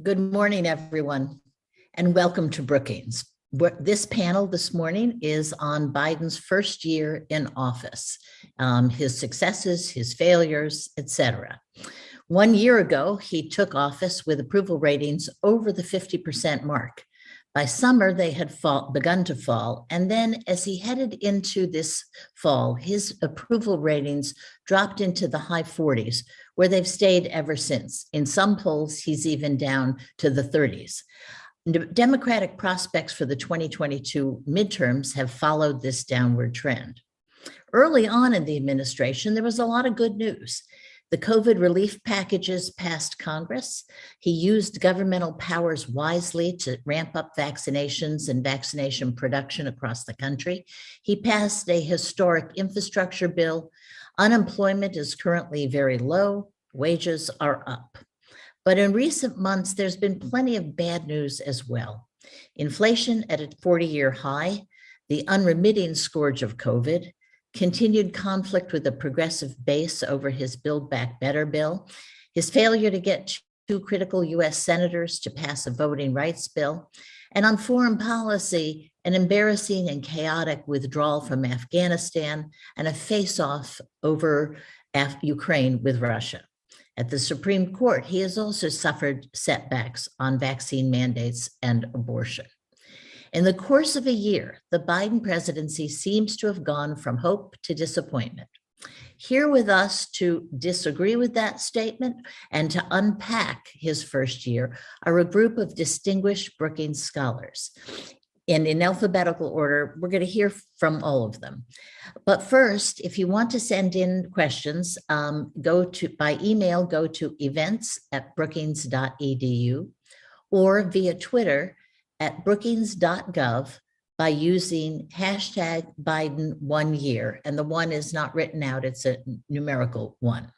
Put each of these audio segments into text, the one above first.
Good morning, everyone, and welcome to Brookings. This panel this morning is on Biden's first year in office, his successes, his failures, etc. 1 year ago, he took office with approval ratings over the 50% mark. By summer, they had begun to fall. And then as he headed into this fall, his approval ratings dropped into the high 40s, where they've stayed ever since. In some polls, he's even down to the 30s. Democratic prospects for the 2022 midterms have followed this downward trend. Early on in the administration, there was a lot of good news. The COVID relief packages passed Congress. He used governmental powers wisely to ramp up vaccinations and vaccination production across the country. He passed a historic infrastructure bill. Unemployment is currently very low. Wages are up. But in recent months, there's been plenty of bad news as well. Inflation at a 40-year high, the unremitting scourge of COVID, continued conflict with the progressive base over his Build Back Better bill, his failure to get two critical U.S. senators to pass a voting rights bill, and on foreign policy, an embarrassing and chaotic withdrawal from Afghanistan and a face-off over Ukraine with Russia. At the Supreme Court, he has also suffered setbacks on vaccine mandates and abortion. In the course of a year, the Biden presidency seems to have gone from hope to disappointment. Here with us to disagree with that statement and to unpack his first year are a group of distinguished Brookings scholars. And in alphabetical order, we're going to hear from all of them. But first, if you want to send in questions, by email, go to events@brookings.edu or via Twitter at brookings.gov by using hashtag Biden 1 year. And the one is not written out, it's a numerical one.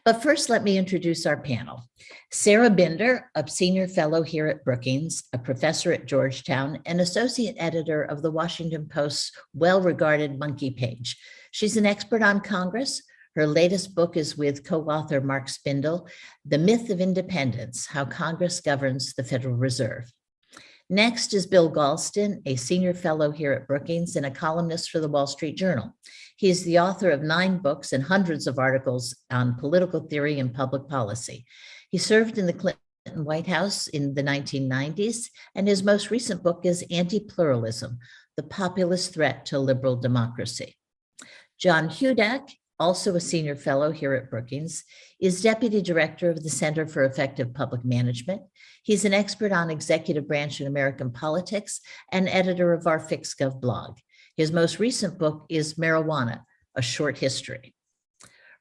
But first, let me introduce our panel. Sarah Binder, a senior fellow here at Brookings, a professor at Georgetown, and associate editor of the Washington Post's well-regarded Monkey Page. She's an expert on Congress. Her latest book is with co-author Mark Spindle, The Myth of Independence, How Congress Governs the Federal Reserve. Next is Bill Galston, a senior fellow here at Brookings and a columnist for the Wall Street Journal. He is the author of 9 books and hundreds of articles on political theory and public policy. He served in the Clinton White House in the 1990s, and his most recent book is Anti-Pluralism, The Populist Threat to Liberal Democracy. John Hudak, also a senior fellow here at Brookings, is deputy director of the Center for Effective Public Management. He's an expert on executive branch in American politics and editor of our FixGov blog. His most recent book is Marijuana, A Short History.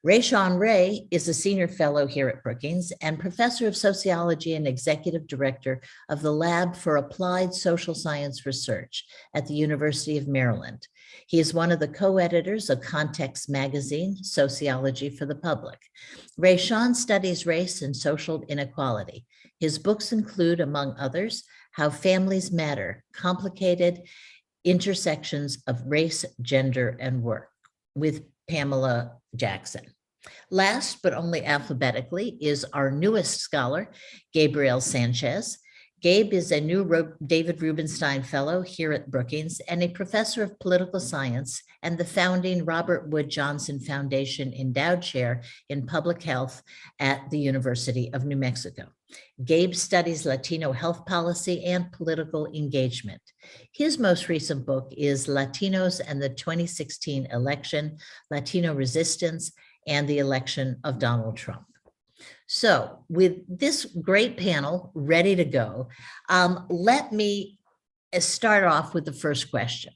Rayshawn Ray is a senior fellow here at Brookings and professor of sociology and executive director of the Lab for Applied Social Science Research at the University of Maryland. He is one of the co-editors of Context magazine, Sociology for the Public. Rayshawn studies race and social inequality. His books include, among others, How Families Matter, Complicated Intersections of Race, Gender, and Work, with Pamela Jackson. Last, but only alphabetically, is our newest scholar, Gabriel Sanchez. Gabe is a new David Rubenstein Fellow here at Brookings and a professor of political science and the founding Robert Wood Johnson Foundation Endowed Chair in Public Health at the University of New Mexico. Gabe studies Latino health policy and political engagement. His most recent book is Latinos and the 2016 Election, Latino Resistance, and the Election of Donald Trump. So with this great panel ready to go, let me start off with the first question.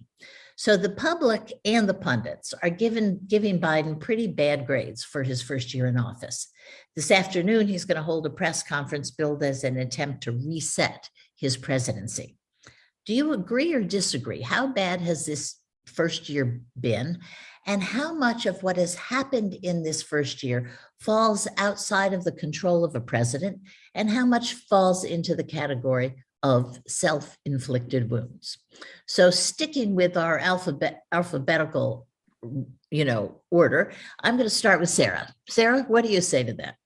So the public and the pundits are giving Biden pretty bad grades for his first year in office. This afternoon, he's going to hold a press conference billed as an attempt to reset his presidency. Do you agree or disagree? How bad has this first year been? And how much of what has happened in this first year falls outside of the control of a president, and how much falls into the category of self-inflicted wounds? So sticking with our alphabetical, order, I'm going to start with Sarah. Sarah, what do you say to that?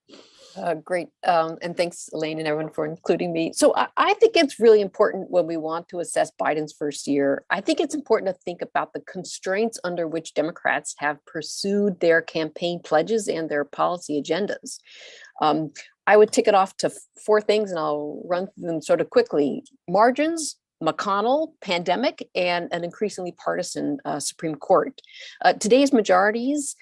Great. And thanks, Elaine, and everyone for including me. So I think it's really important when we want to assess Biden's first year. I think it's important to think about the constraints under which Democrats have pursued their campaign pledges and their policy agendas. I would tick it off to four things, and I'll run through them sort of quickly. Margins, McConnell, pandemic, and an increasingly partisan Supreme Court. Today's majorities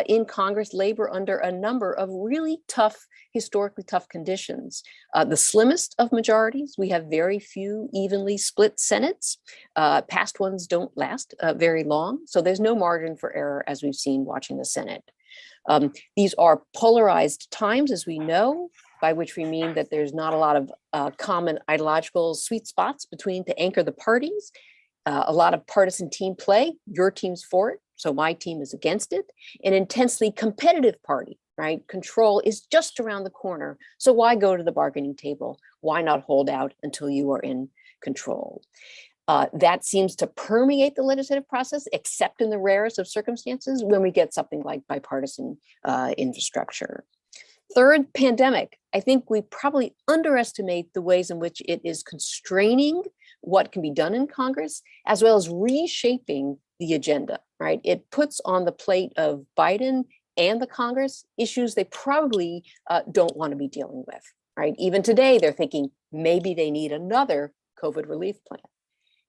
in Congress labor under a number of really tough, historically tough conditions. The slimmest of majorities, we have very few evenly split Senates. Past ones don't last very long, so there's no margin for error as we've seen watching the Senate. These are polarized times, as we know, by which we mean that there's not a lot of common ideological sweet spots between to anchor the parties, a lot of partisan team play, your team's for it, so my team is against it, an intensely competitive party, right? Control is just around the corner, so why go to the bargaining table? Why not hold out until you are in control? That seems to permeate the legislative process, except in the rarest of circumstances when we get something like bipartisan infrastructure. Third, pandemic. I think we probably underestimate the ways in which it is constraining what can be done in Congress, as well as reshaping the agenda, right? It puts on the plate of Biden and the Congress issues they probably don't want to be dealing with, right? Even today, they're thinking maybe they need another COVID relief plan.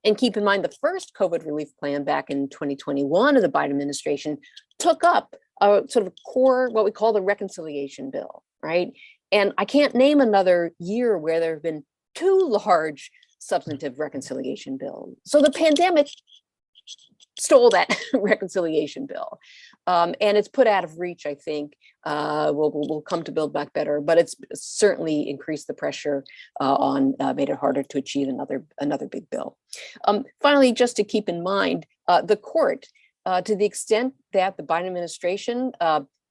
And keep in mind, the first COVID relief plan back in 2021 of the Biden administration took up a sort of core, what we call the reconciliation bill, right? And I can't name another year where there have been two large substantive reconciliation bills. So the pandemic stole that reconciliation bill. And it's put out of reach, I think. We'll come to Build Back Better, but it's certainly increased the pressure made it harder to achieve another big bill. Finally, just to keep in mind, the court, to the extent that the Biden administration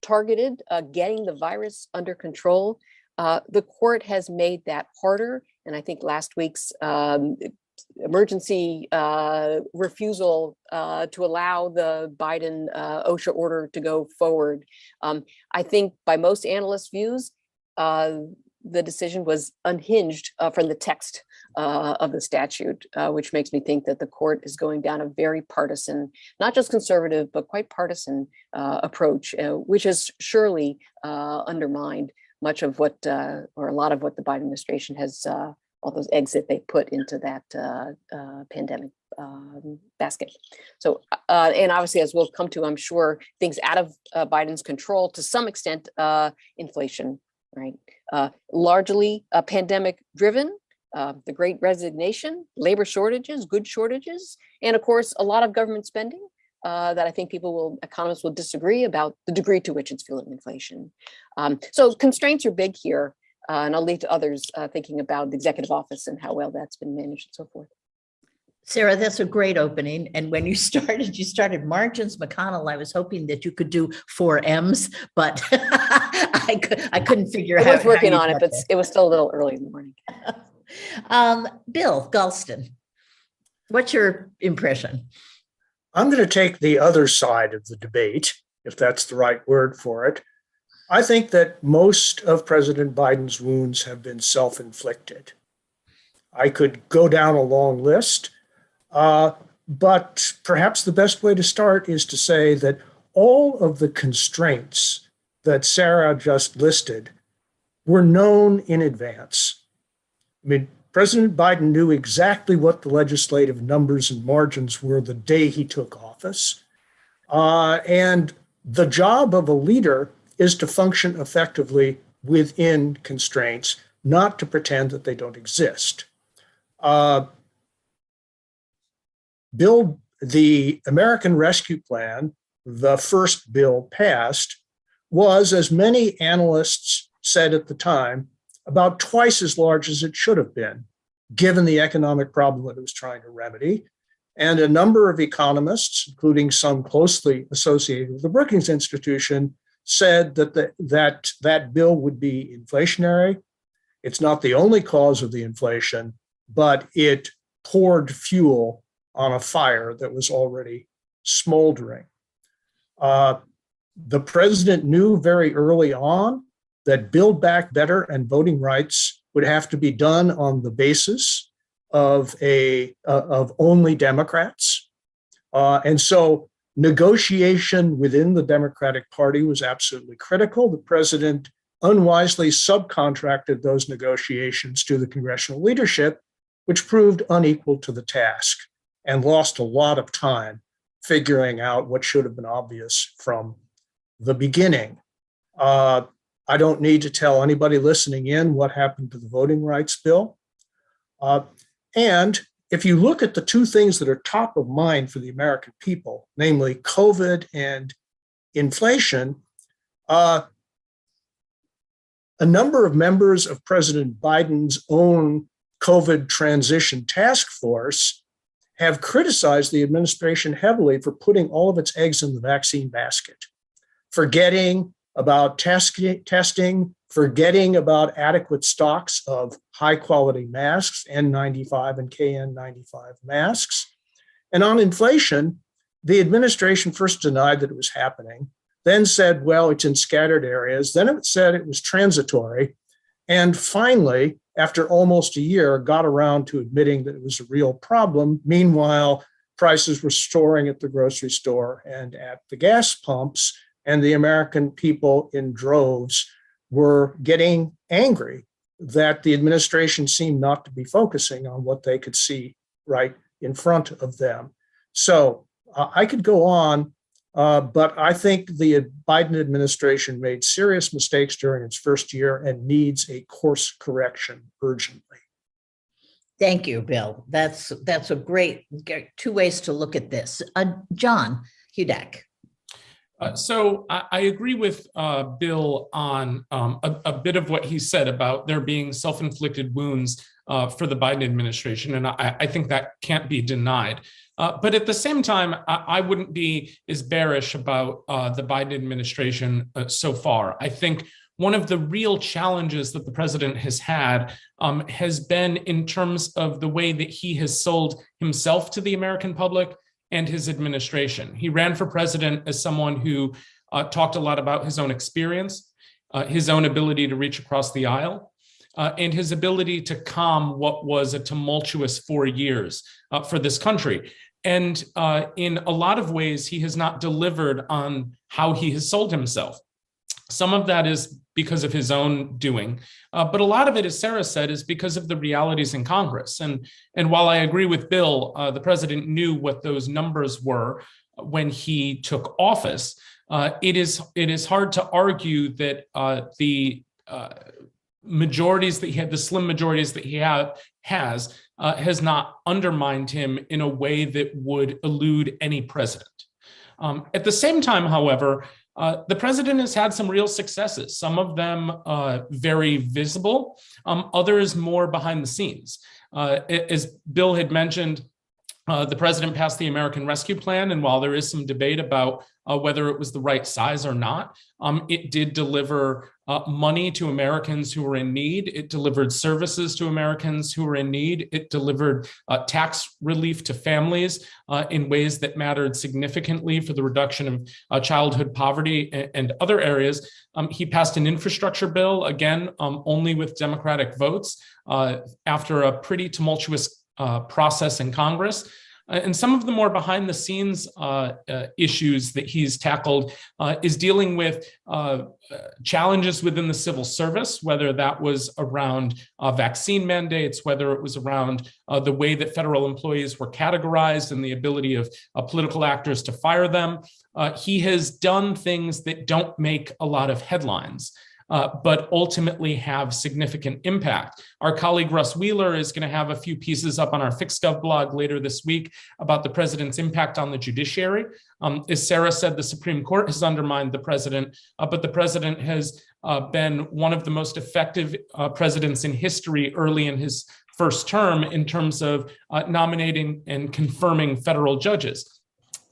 targeted getting the virus under control, the court has made that harder. And I think last week's emergency refusal to allow the Biden OSHA order to go forward. I think by most analysts' views, the decision was unhinged from the text of the statute, which makes me think that the court is going down a very partisan, not just conservative, but quite partisan approach, which has surely undermined much of what, or a lot of what the Biden administration has, all those eggs that they put into that pandemic basket. So, and obviously, as we'll come to, I'm sure, things out of Biden's control to some extent, inflation, right? Largely pandemic driven, the great resignation, labor shortages, goods shortages, and of course, a lot of government spending that I think economists will disagree about the degree to which it's fueling inflation. So constraints are big here. And I'll leave to others thinking about the executive office and how well that's been managed and so forth. Sarah, that's a great opening. And when you started margins, McConnell. I was hoping that you could do 4 M's, but I couldn't figure out. I was working on it, but it was still a little early in the morning. Bill Galston, what's your impression? I'm going to take the other side of the debate, if that's the right word for it. I think that most of President Biden's wounds have been self-inflicted. I could go down a long list, but perhaps the best way to start is to say that all of the constraints that Sarah just listed were known in advance. I mean, President Biden knew exactly what the legislative numbers and margins were the day he took office. And the job of a leader is to function effectively within constraints, not to pretend that they don't exist. The American Rescue Plan, the first bill passed, was, as many analysts said at the time, about twice as large as it should have been, given the economic problem that it was trying to remedy. And a number of economists, including some closely associated with the Brookings Institution, said that that bill would be inflationary. It's not the only cause of the inflation, but it poured fuel on a fire that was already smoldering. The president knew very early on that Build Back Better and voting rights would have to be done on the basis of only Democrats. And so negotiation within the Democratic Party was absolutely critical. The president unwisely subcontracted those negotiations to the congressional leadership, which proved unequal to the task and lost a lot of time figuring out what should have been obvious from the beginning. I don't need to tell anybody listening in what happened to the voting rights bill. And if you look at the two things that are top of mind for the American people, namely COVID and inflation, a number of members of President Biden's own COVID transition task force have criticized the administration heavily for putting all of its eggs in the vaccine basket, forgetting about testing, forgetting about adequate stocks of high-quality masks, N95 and KN95 masks. And on inflation, the administration first denied that it was happening, then said, well, it's in scattered areas. Then it said it was transitory. And finally, after almost a year, got around to admitting that it was a real problem. Meanwhile, prices were soaring at the grocery store and at the gas pumps, and the American people in droves were getting angry that the administration seemed not to be focusing on what they could see right in front of them. So I could go on, but I think the Biden administration made serious mistakes during its first year and needs a course correction urgently. Thank you, Bill. That's a great two ways to look at this. John Hudak. So I agree with Bill on a bit of what he said about there being self-inflicted wounds for the Biden administration, and I think that can't be denied. But at the same time, I wouldn't be as bearish about the Biden administration so far. I think one of the real challenges that the president has had has been in terms of the way that he has sold himself to the American public and his administration. He ran for president as someone who talked a lot about his own experience, his own ability to reach across the aisle, and his ability to calm what was a tumultuous 4 years for this country. And in a lot of ways, he has not delivered on how he has sold himself. Some of that is because of his own doing, but a lot of it, as Sarah said, is because of the realities in Congress. And while I agree with Bill, the president knew what those numbers were when he took office. It is hard to argue that the majorities that he had, the slim majorities that he has not undermined him in a way that would elude any president. At the same time, however, the president has had some real successes, some of them very visible, others more behind the scenes. As Bill had mentioned, the president passed the American Rescue Plan, and while there is some debate about whether it was the right size or not, it did deliver money to Americans who were in need. It delivered services to Americans who were in need. It delivered tax relief to families in ways that mattered significantly for the reduction of childhood poverty and other areas. He passed an infrastructure bill, again, only with Democratic votes after a pretty tumultuous process in Congress. And some of the more behind the scenes issues that he's tackled is dealing with challenges within the civil service, whether that was around vaccine mandates, whether it was around the way that federal employees were categorized and the ability of political actors to fire them. He has done things that don't make a lot of headlines, but ultimately have significant impact. Our colleague Russ Wheeler is going to have a few pieces up on our FixGov blog later this week about the president's impact on the judiciary. As Sarah said, the Supreme Court has undermined the president, but the president has been one of the most effective presidents in history early in his first term in terms of nominating and confirming federal judges.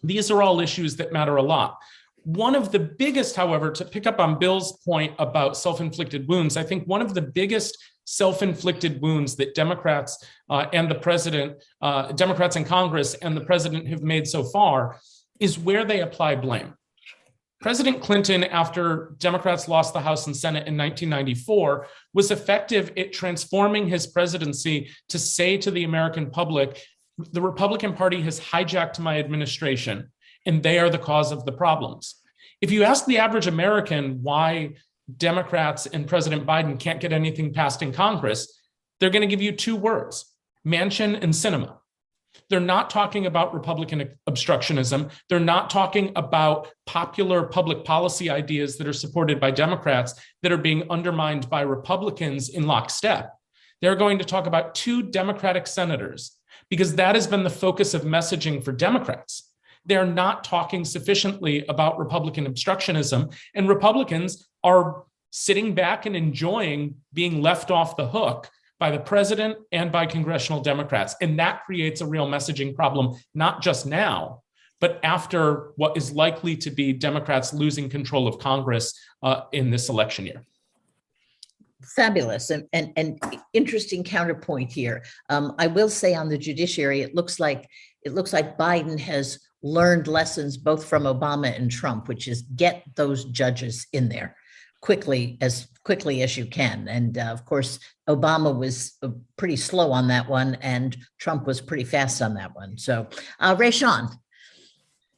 These are all issues that matter a lot. One of the biggest, however, to pick up on Bill's point about self-inflicted wounds, I think one of the biggest self-inflicted wounds that Democrats and the president, Democrats in Congress and the president have made so far is where they apply blame. President Clinton, after Democrats lost the House and Senate in 1994, was effective at transforming his presidency to say to the American public, the Republican Party has hijacked my administration, and they are the cause of the problems. If you ask the average American why Democrats and President Biden can't get anything passed in Congress, they're going to give you two words: Manchin and cinema. They're not talking about Republican obstructionism. They're not talking about popular public policy ideas that are supported by Democrats that are being undermined by Republicans in lockstep. They're going to talk about two Democratic senators, because that has been the focus of messaging for Democrats. They're not talking sufficiently about Republican obstructionism, and Republicans are sitting back and enjoying being left off the hook by the president and by congressional Democrats. And that creates a real messaging problem, not just now, but after what is likely to be Democrats losing control of Congress in this election year. Fabulous and interesting counterpoint here. I will say on the judiciary, it looks like Biden has learned lessons both from Obama and Trump, which is get those judges in there quickly as you can. And of course, Obama was pretty slow on that one, and Trump was pretty fast on that one. So, Rayshawn.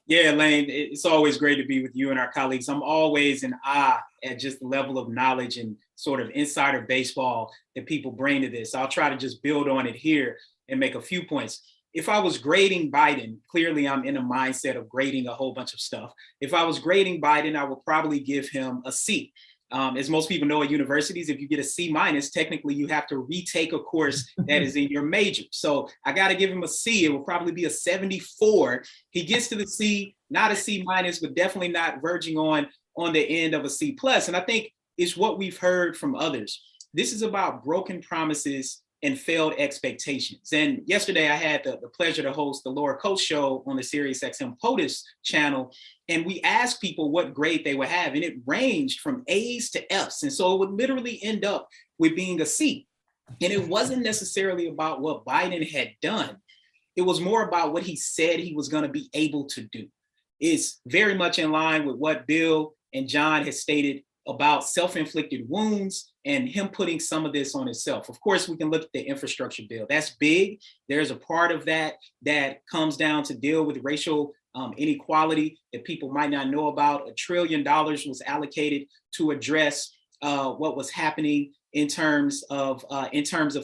Yeah, Elaine, it's always great to be with you and our colleagues. I'm always in awe at just the level of knowledge and sort of insider baseball that people bring to this. I'll try to just build on it here and make a few points. If I was grading Biden, clearly I'm in a mindset of grading a whole bunch of stuff. If I was grading Biden, I would probably give him a C. As most people know at universities, if you get a C minus, technically you have to retake a course that is in your major. So I got to give him a C. It will probably be a 74. He gets to the C, not a C minus, but definitely not verging on the end of a C plus. And I think it's what we've heard from others. This is about broken promises and failed expectations. And yesterday I had the pleasure to host the Laura Coates show on the SiriusXM POTUS channel. And we asked people what grade they would have, and it ranged from A's to F's. And so it would literally end up with being a C. And it wasn't necessarily about what Biden had done. It was more about what he said he was going to be able to do. It's very much in line with what Bill and John has stated about self-inflicted wounds and him putting some of this on himself. Of course, we can look at the infrastructure bill. That's big. There's a part of that that comes down to deal with racial inequality that people might not know about. $1 trillion was allocated to address what was happening in terms of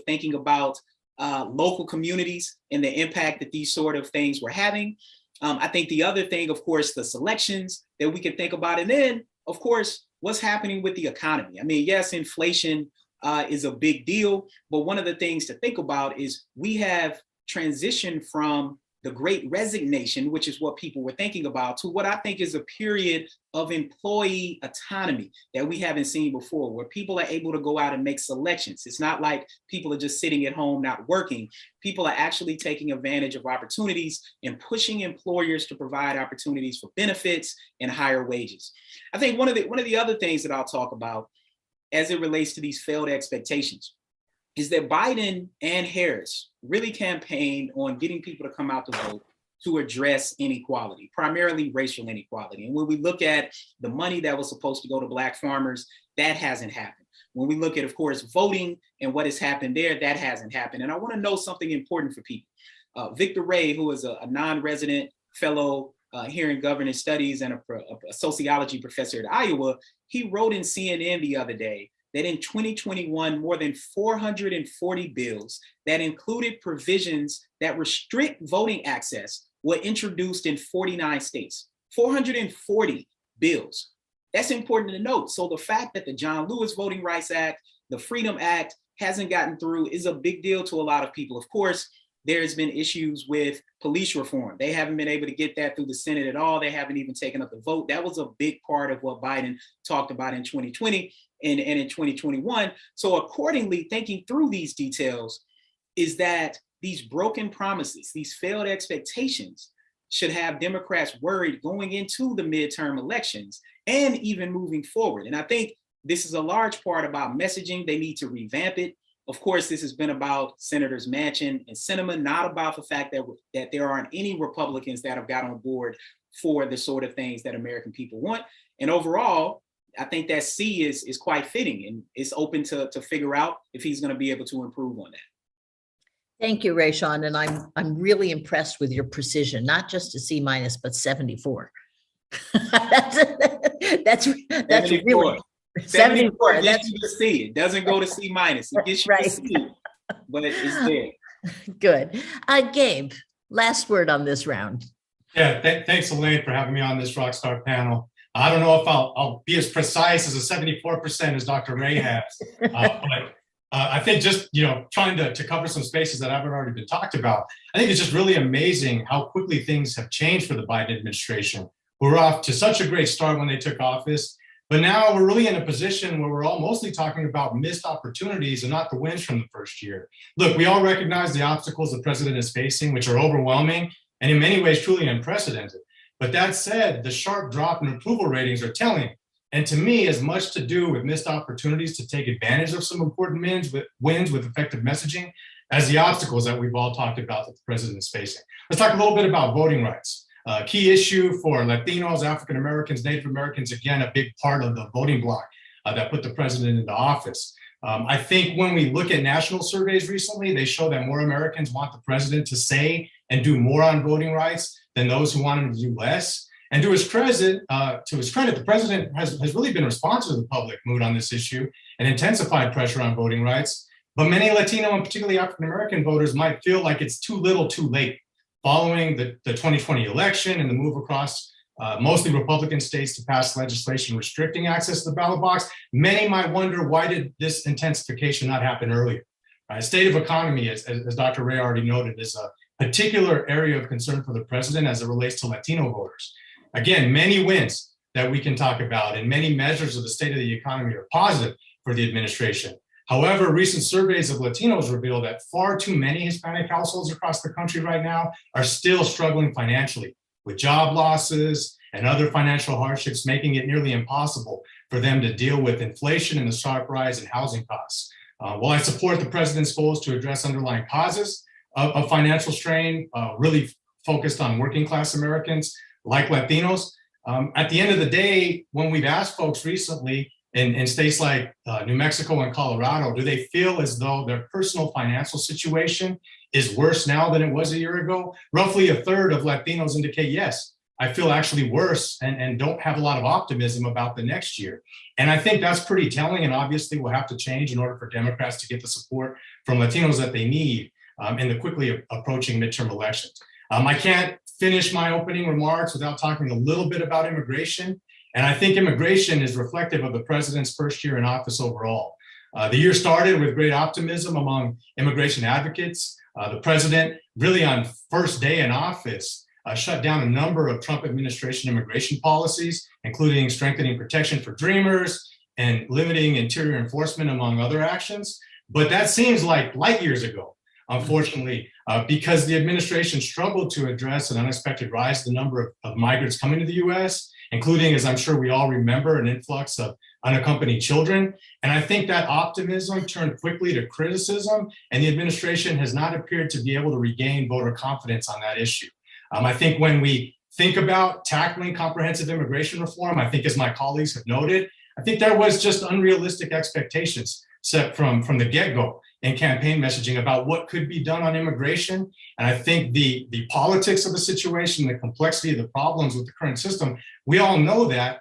thinking about local communities and the impact that these sort of things were having. I think the other thing, of course, the selections that we can think about, and then, of course, what's happening with the economy. I mean, yes, inflation is a big deal, but one of the things to think about is we have transitioned from the Great Resignation, which is what people were thinking about, to what I think is a period of employee autonomy that we haven't seen before, where people are able to go out and make selections. It's not like people are just sitting at home not working. People are actually taking advantage of opportunities and pushing employers to provide opportunities for benefits and higher wages. I think one of the other things that I'll talk about as it relates to these failed expectations is that Biden and Harris really campaigned on getting people to come out to vote to address inequality, primarily racial inequality. And when we look at the money that was supposed to go to Black farmers, that hasn't happened. When we look at, of course, voting and what has happened there, that hasn't happened. And I want to know something important for people. Victor Ray, who is a non-resident fellow here in governance studies and a sociology professor at Iowa, he wrote in CNN the other day that in 2021, more than 440 bills that included provisions that restrict voting access were introduced in 49 states. 440 bills. That's important to note. So the fact that the John Lewis Voting Rights Act, the Freedom Act hasn't gotten through is a big deal to a lot of people. Of course, there's been issues with police reform. They haven't been able to get that through the Senate at all. They haven't even taken up the vote. That was a big part of what Biden talked about in 2020 and in 2021. So accordingly, thinking through these details is that these broken promises, these failed expectations should have Democrats worried going into the midterm elections and even moving forward. And I think this is a large part about messaging. They need to revamp it. Of course, this has been about Senators Manchin and Sinema, not about the fact that there aren't any Republicans that have got on board for the sort of things that American people want. And overall, I think that C is quite fitting, and it's open to figure out if he's going to be able to improve on that. Thank you, Rayshawn. And I'm really impressed with your precision, not just a C minus, but 74. that's really 74 gets you to C. It doesn't go to C minus. It gets you to C, but it's there. Good. Gabe, last word on this round. Yeah, thanks, Elaine, for having me on this Rockstar panel. I don't know if I'll be as precise as a 74% as Dr. Ray has, but I think just, trying to cover some spaces that haven't already been talked about, I think it's just really amazing how quickly things have changed for the Biden administration. We're off to such a great start when they took office, but now we're really in a position where we're all mostly talking about missed opportunities and not the wins from the first year. Look, we all recognize the obstacles the president is facing, which are overwhelming and in many ways truly unprecedented. But that said, the sharp drop in approval ratings are telling. And to me, as much to do with missed opportunities to take advantage of some important wins with effective messaging as the obstacles that we've all talked about that the president is facing. Let's talk a little bit about voting rights. Key issue for Latinos, African Americans, Native Americans, again, a big part of the voting bloc that put the president into office. I think when we look at national surveys recently, they show that more Americans want the president to say and do more on voting rights than those who want him to do less. And to his credit, the president has really been responsive to the public mood on this issue and intensified pressure on voting rights. But many Latino and particularly African-American voters might feel like it's too little too late. Following the 2020 election and the move across mostly Republican states to pass legislation restricting access to the ballot box, many might wonder, why did this intensification not happen earlier? State of economy, as Dr. Ray already noted, is a particular area of concern for the president as it relates to Latino voters. Again, many wins that we can talk about and many measures of the state of the economy are positive for the administration. However, recent surveys of Latinos reveal that far too many Hispanic households across the country right now are still struggling financially, with job losses and other financial hardships making it nearly impossible for them to deal with inflation and the sharp rise in housing costs. While I support the president's goals to address underlying causes of financial strain, really focused on working class Americans like Latinos, at the end of the day, when we've asked folks recently in states like New Mexico and Colorado, do they feel as though their personal financial situation is worse now than it was a year ago? Roughly a third of Latinos indicate, yes, I feel actually worse and don't have a lot of optimism about the next year. And I think that's pretty telling, and obviously will have to change in order for Democrats to get the support from Latinos that they need in the quickly approaching midterm elections. I can't finish my opening remarks without talking a little bit about immigration. And I think immigration is reflective of the president's first year in office overall. The year started with great optimism among immigration advocates. The president, really on first day in office, shut down a number of Trump administration immigration policies, including strengthening protection for dreamers and limiting interior enforcement, among other actions. But that seems like light years ago, unfortunately, because the administration struggled to address an unexpected rise in the number of migrants coming to the US, including, as I'm sure we all remember, an influx of unaccompanied children. And I think that optimism turned quickly to criticism, and the administration has not appeared to be able to regain voter confidence on that issue. I think when we think about tackling comprehensive immigration reform, I think as my colleagues have noted, I think there was just unrealistic expectations set from the get-go in campaign messaging about what could be done on immigration. And I think the politics of the situation, the complexity of the problems with the current system, we all know that.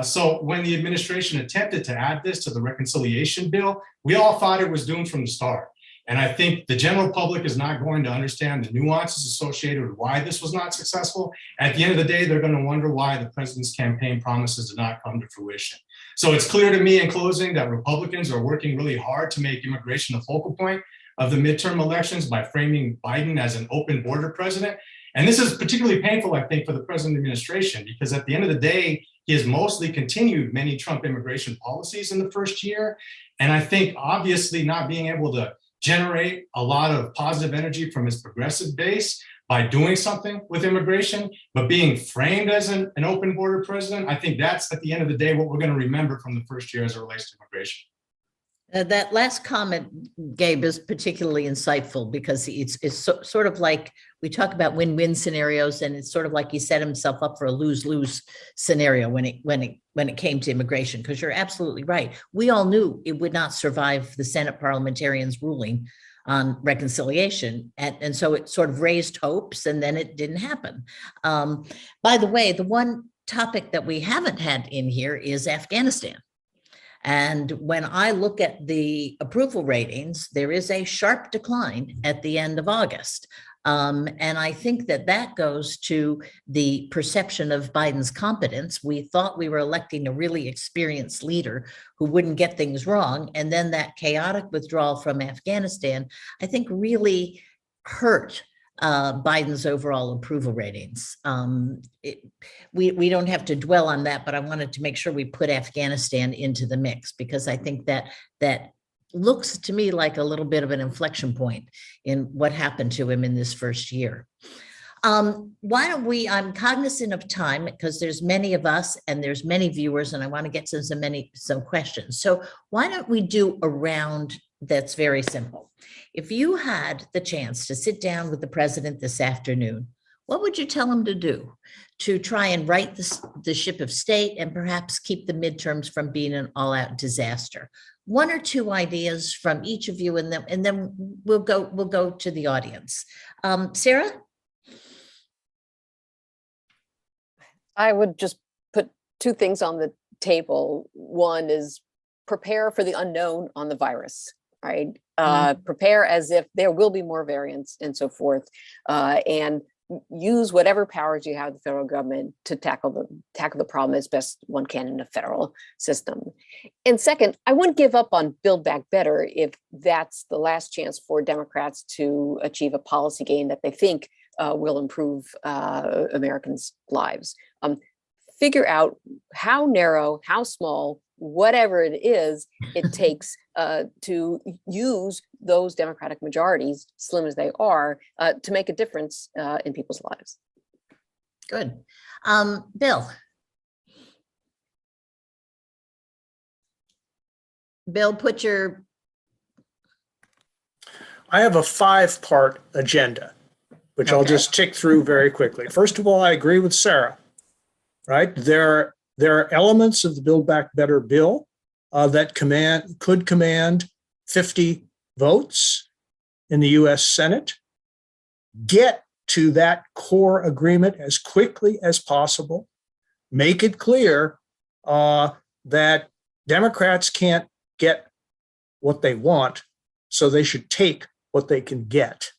So when the administration attempted to add this to the reconciliation bill, we all thought it was doomed from the start. And I think the general public is not going to understand the nuances associated with why this was not successful. At the end of the day, they're going to wonder why the president's campaign promises did not come to fruition. So it's clear to me in closing that Republicans are working really hard to make immigration a focal point of the midterm elections by framing Biden as an open border president. And this is particularly painful, I think, for the president administration, because at the end of the day, he has mostly continued many Trump immigration policies in the first year. And I think obviously not being able to generate a lot of positive energy from his progressive base by doing something with immigration, but being framed as an open border president, I think that's at the end of the day what we're going to remember from the first year as it relates to immigration. That last comment, Gabe, is particularly insightful because it's sort of like we talk about win-win scenarios, and it's sort of like he set himself up for a lose-lose scenario when it came to immigration. Because you're absolutely right. We all knew it would not survive the Senate parliamentarians' ruling on reconciliation, and so it sort of raised hopes, and then it didn't happen. By the way, the one topic that we haven't had in here is Afghanistan. And when I look at the approval ratings, there is a sharp decline at the end of August. And I think that goes to the perception of Biden's competence. We thought we were electing a really experienced leader who wouldn't get things wrong. And then that chaotic withdrawal from Afghanistan, I think, really hurt Biden's overall approval ratings. We don't have to dwell on that, but I wanted to make sure we put Afghanistan into the mix, because I think that looks to me like a little bit of an inflection point in what happened to him in this first year. Why don't we, I'm cognizant of time because there's many of us and there's many viewers, and I want to get to some questions. So why don't we do a round that's very simple? If you had the chance to sit down with the president this afternoon, what would you tell him to do to try and right the ship of state and perhaps keep the midterms from being an all-out disaster? One or two ideas from each of you, and then we'll go to the audience. Sarah? I would just put two things on the table. One is prepare for the unknown on the virus, right? Prepare as if there will be more variants and so forth, and use whatever powers you have in the federal government to tackle the problem as best one can in a federal system. And second, I wouldn't give up on Build Back Better if that's the last chance for Democrats to achieve a policy gain that they think will improve Americans' lives. Figure out how narrow, how small, whatever it is, it takes to use those Democratic majorities, slim as they are, to make a difference in people's lives. Good. Bill? Bill, put your... I have a 5-part agenda, which I'll just tick through very quickly. First of all, I agree with Sarah, right? There are elements of the Build Back Better bill that could command 50 votes in the US Senate. Get to that core agreement as quickly as possible. Make it clear that Democrats can't get what they want, so they should take what they can get.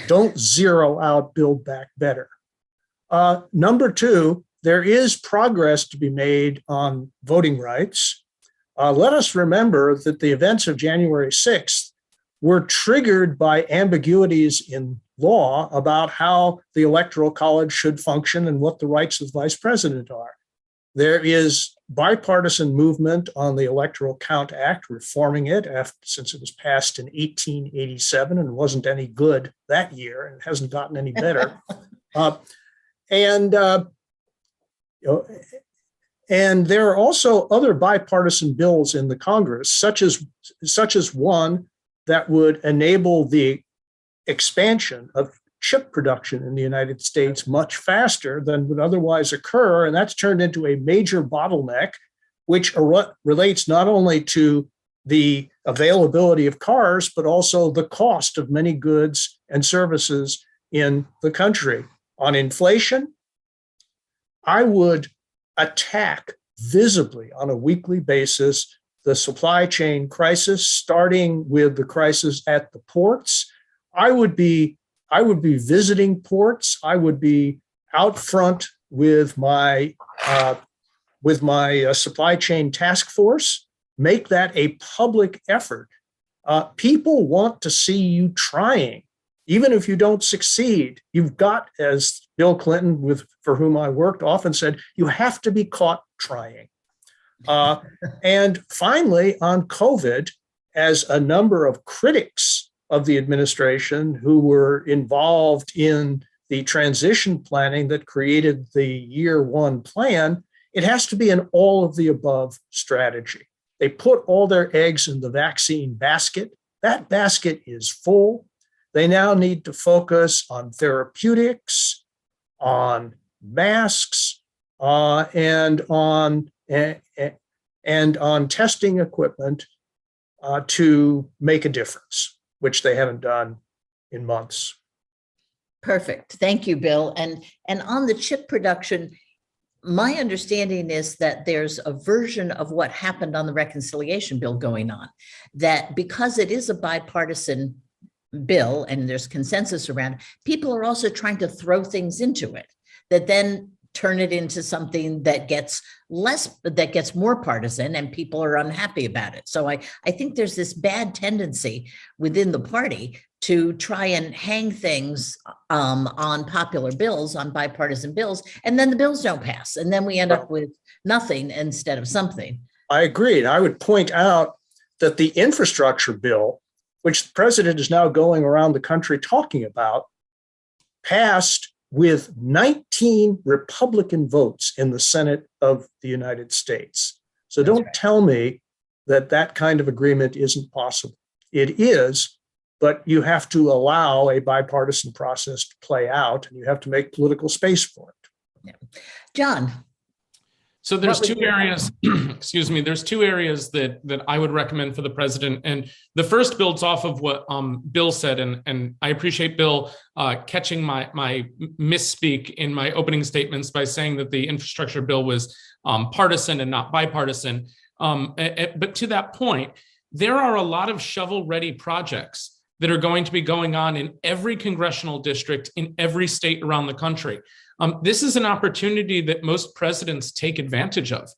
Don't zero out Build Back Better. Number 2, there is progress to be made on voting rights. Let us remember that the events of January 6th were triggered by ambiguities in law about how the Electoral College should function and what the rights of the vice president are. There is bipartisan movement on the Electoral Count Act, reforming it since it was passed in 1887 and wasn't any good that year and hasn't gotten any better. And there are also other bipartisan bills in the Congress, such as one that would enable the expansion of chip production in the United States much faster than would otherwise occur. And that's turned into a major bottleneck, which relates not only to the availability of cars, but also the cost of many goods and services in the country. On inflation, I would attack visibly on a weekly basis the supply chain crisis, starting with the crisis at the ports. I would be visiting ports. I would be out front with my supply chain task force. Make that a public effort. People want to see you trying. Even if you don't succeed, you've got, as Bill Clinton, for whom I worked, often said, you have to be caught trying. And finally, on COVID, as a number of critics of the administration who were involved in the transition planning that created the year one plan, it has to be an all of the above strategy. They put all their eggs in the vaccine basket. That basket is full. They now need to focus on therapeutics, on masks, and on testing equipment to make a difference, which they haven't done in months. Perfect. Thank you, Bill. And on the chip production, my understanding is that there's a version of what happened on the reconciliation bill going on, that because it is a bipartisan bill and there's consensus around, people are also trying to throw things into it that then turn it into something that gets more partisan, and people are unhappy about it. So I think there's this bad tendency within the party to try and hang things on popular bills, on bipartisan bills, and then the bills don't pass. And then we end up with nothing instead of something. I agree. And I would point out that the infrastructure bill, which the president is now going around the country talking about, passed with 19 Republican votes in the Senate of the United States. So don't tell me that that kind of agreement isn't possible. It is, but you have to allow a bipartisan process to play out, and you have to make political space for it. Yeah. John. So there's two areas, excuse me, there's two areas that I would recommend for the president. And the first builds off of what Bill said. And I appreciate Bill catching my misspeak in my opening statements by saying that the infrastructure bill was partisan and not bipartisan. But to that point, there are a lot of shovel-ready projects that are going to be going on in every congressional district in every state around the country. This is an opportunity that most presidents take advantage of,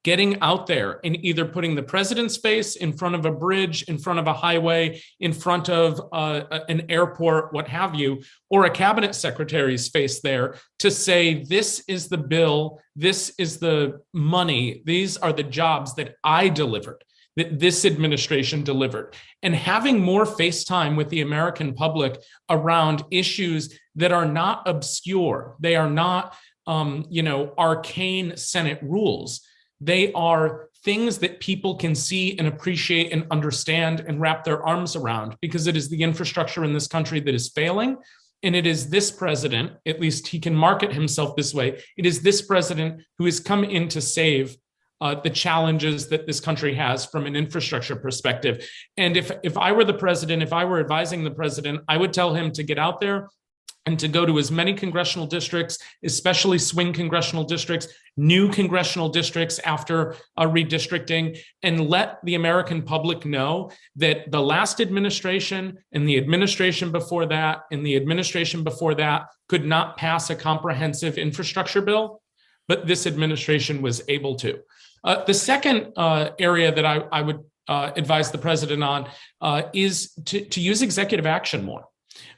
getting out there and either putting the president's face in front of a bridge, in front of a highway, in front of an airport, what have you, or a cabinet secretary's face there to say, this is the bill, this is the money, these are the jobs that I delivered, that this administration delivered. And having more face time with the American public around issues that are not obscure. They are not, arcane Senate rules. They are things that people can see and appreciate and understand and wrap their arms around, because it is the infrastructure in this country that is failing. And it is this president, at least he can market himself this way, it is this president who has come in to save the challenges that this country has from an infrastructure perspective. And if I were the president, if I were advising the president, I would tell him to get out there and to go to as many congressional districts, especially swing congressional districts, new congressional districts after redistricting, and let the American public know that the last administration and the administration before that and the administration before that could not pass a comprehensive infrastructure bill, but this administration was able to. The second area that I would advise the president on is to use executive action more.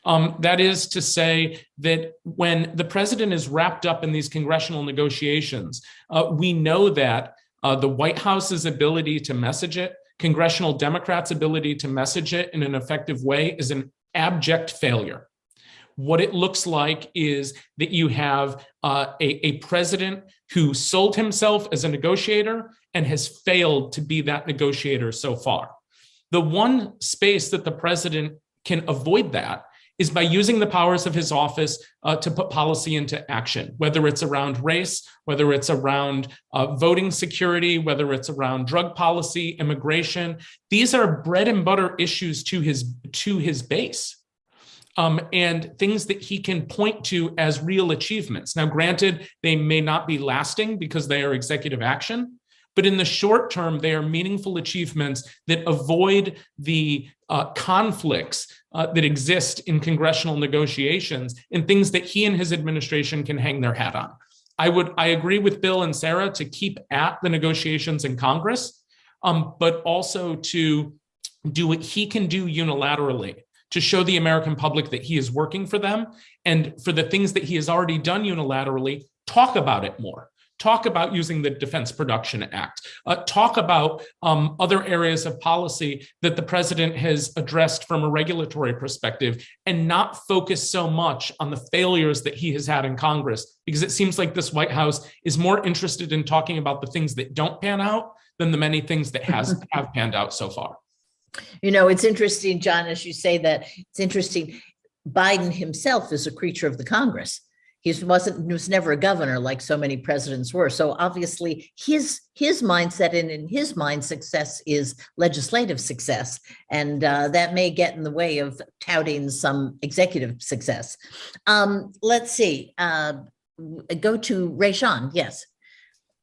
That is to say that when the president is wrapped up in these congressional negotiations, we know that the White House's ability to message it, congressional Democrats' ability to message it in an effective way is an abject failure. What it looks like is that you have a president who sold himself as a negotiator and has failed to be that negotiator so far. The one space that the president can avoid that is by using the powers of his office to put policy into action, whether it's around race, whether it's around voting security, whether it's around drug policy, immigration. These are bread and butter issues to his base. And things that he can point to as real achievements. Now, granted, they may not be lasting because they are executive action, but in the short term, they are meaningful achievements that avoid the conflicts that exist in congressional negotiations and things that he and his administration can hang their hat on. I agree with Bill and Sarah to keep at the negotiations in Congress, but also to do what he can do unilaterally to show the American public that he is working for them, and for the things that he has already done unilaterally, talk about it more. Talk about using the Defense Production Act. Talk about other areas of policy that the president has addressed from a regulatory perspective, and not focus so much on the failures that he has had in Congress, because it seems like this White House is more interested in talking about the things that don't pan out than the many things that have panned out so far. You know, it's interesting, John, as you say that, it's interesting. Biden himself is a creature of the Congress. He was never a governor like so many presidents were. So obviously his mindset and in his mind, success is legislative success. And that may get in the way of touting some executive success. Let's see, go to Rayshawn, yes.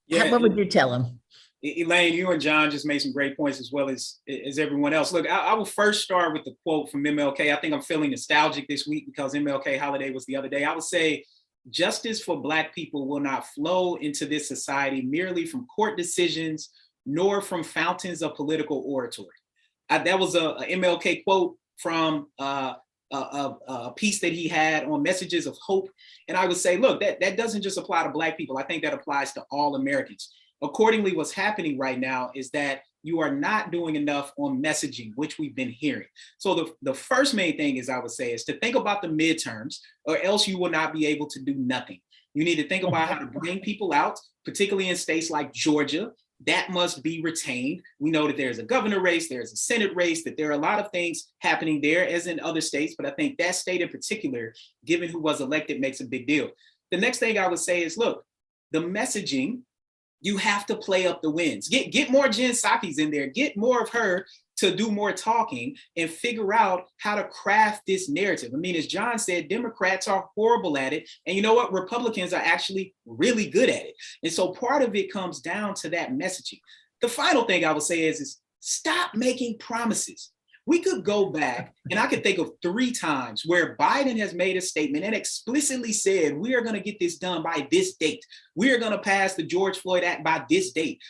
Yeah, What would you tell him? Elaine, you and John just made some great points as well as everyone else. Look, I will first start with the quote from MLK. I think I'm feeling nostalgic this week because MLK holiday was the other day. I would say, justice for Black people will not flow into this society merely from court decisions, nor from fountains of political oratory. That was a MLK quote from a piece that he had on Messages of Hope. And I would say, look, that doesn't just apply to Black people. I think that applies to all Americans. Accordingly, what's happening right now is that you are not doing enough on messaging, which we've been hearing. So the first main thing is, I would say, is to think about the midterms, or else you will not be able to do nothing. You need to think about how to bring people out, particularly in states like Georgia. That must be retained. We know that there's a governor race, there's a Senate race, that there are a lot of things happening there as in other states. But I think that state in particular, given who was elected, makes a big deal. The next thing I would say is, look, the messaging, you have to play up the wins. Get more Jen Psaki's in there. Get more of her to do more talking and figure out how to craft this narrative. I mean, as John said, Democrats are horrible at it. And you know what? Republicans are actually really good at it. And so part of it comes down to that messaging. The final thing I would say is stop making promises. We could go back, and I could think of 3 times where Biden has made a statement and explicitly said, we are going to get this done by this date. We are going to pass the George Floyd Act by this date.